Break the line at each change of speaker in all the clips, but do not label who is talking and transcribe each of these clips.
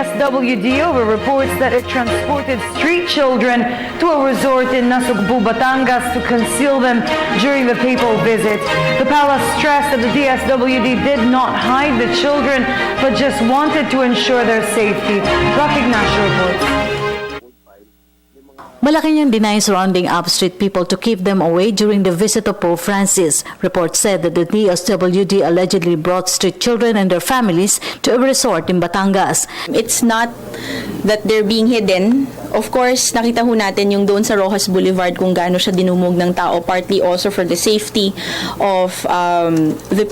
DSWD over reports that it transported street children to a resort in Nasugbu, Batangas to conceal them during the papal visit. The palace stressed that the DSWD did not hide the children, but just wanted to ensure their safety. Rocky Ignacio reports.
Malacanang denies rounding up street people to keep them away during the visit of Pope Francis. Reports said that the DSWD allegedly brought street children and their families to a resort in Batangas.
It's not that they're being hidden. Of course, nakita ho natin yung doon sa Rojas Boulevard kung gaano siya dinumog ng tao, partly also for the safety of the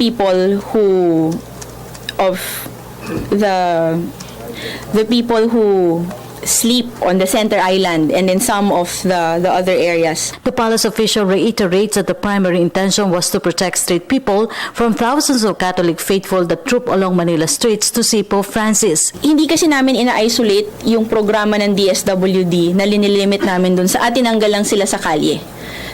people who sleep on the center island and in some of the other areas.
The palace official reiterates that the primary intention was to protect street people from thousands of Catholic faithful that troop along Manila streets to see Pope Francis.
Hindi kasi namin ina-isolate yung programa ng DSWD na linilimit namin dun sa tinanggal lang sila sa kalye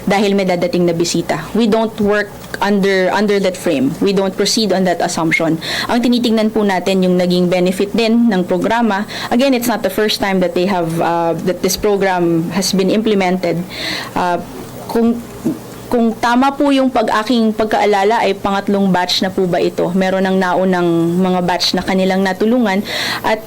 dahil may dadating na bisita. We don't work under that frame. We don't proceed on that assumption. Ang tinitingnan po natin yung naging benefit din ng programa. Again, it's not the first time that they have that this program has been implemented. Kung tama po yung aking pagkaalala ay pangatlong batch na po ba ito. Meron ng naunang mga batch na kanilang natulungan at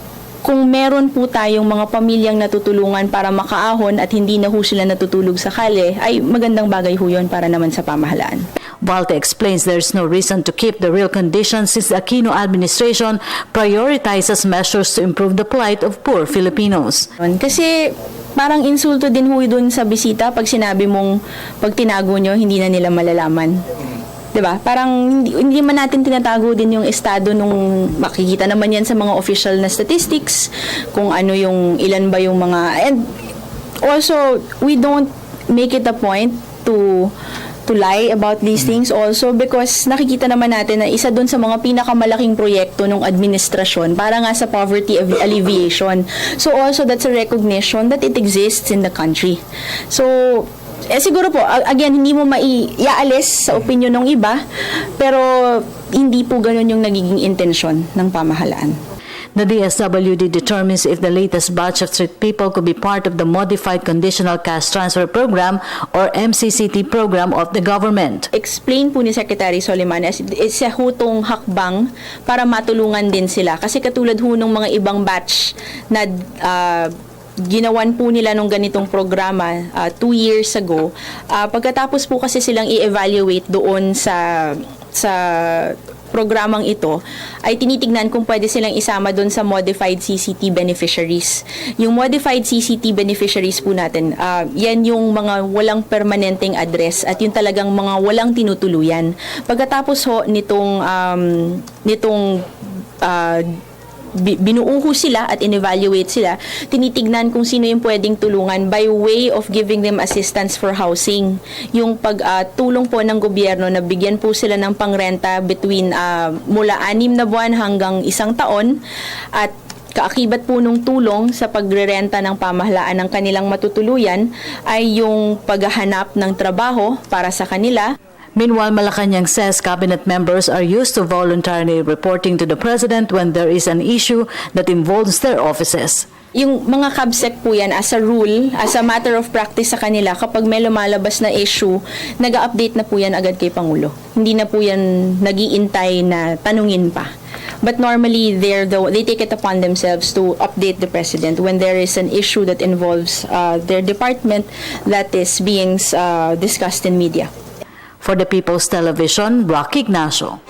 kung meron po tayong mga pamilyang natutulungan para makaahon at hindi na ho sila natutulog sa kalye, ay magandang bagay ho yun para naman sa pamahalaan.
Valte explains there's no reason to keep the real conditions since the Aquino administration prioritizes measures to improve the plight of poor Filipinos.
Kasi parang insulto din ho dun sa bisita pag sinabi mong pag tinago nyo, hindi na nila malalaman. Diba? Parang hindi man natin tinatago din yung estado nung makikita naman yan sa mga official na statistics kung ano yung ilan ba yung mga, and also we don't make it a point to lie about these things also because nakikita naman natin na isa dun sa mga pinakamalaking proyekto ng administrasyon para nga sa poverty alleviation. So also that's a recognition that it exists in the country. So siguro po, again, hindi mo maiaalis sa opinion ng iba, pero hindi po ganun yung nagiging intensyon ng pamahalaan.
The DSWD determines if the latest batch of street people could be part of the Modified Conditional Cash Transfer Program or MCCT program of the government.
Explain po ni Secretary Soliman sa hutong hakbang para matulungan din sila. Kasi katulad ho ng mga ibang batch na ginawan po nila nung ganitong programa 2 years ago. Pagkatapos po kasi silang i-evaluate doon sa programang ito, ay tinitignan kung pwede silang isama doon sa Modified CCT beneficiaries. Yung Modified CCT beneficiaries po natin, yan yung mga walang permanenteng address at yung talagang mga walang tinutuluyan. Pagkatapos ho nitong binuo sila at in-evaluate sila, tinitignan kung sino yung pwedeng tulungan by way of giving them assistance for housing. Yung pagtulong po ng gobyerno na bigyan po sila ng pangrenta between mula 6 na buwan hanggang 1 taon at kaakibat po nung tulong sa pagrerenta ng pamahalaan ng kanilang matutuluyan ay yung paghahanap ng trabaho para sa kanila.
Meanwhile, Malacanang says cabinet members are used to voluntarily reporting to the president when there is an issue that involves their offices.
Yung mga CABSEC po yan, as a rule, as a matter of practice sa kanila, kapag may lumalabas na issue, nag-update na po yan agad kay Pangulo. Hindi na po yan nag-iintay na tanungin pa. But normally, they take it upon themselves to update the president when there is an issue that involves their department that is being discussed in media.
For the People's Television, Rocky Ignacio.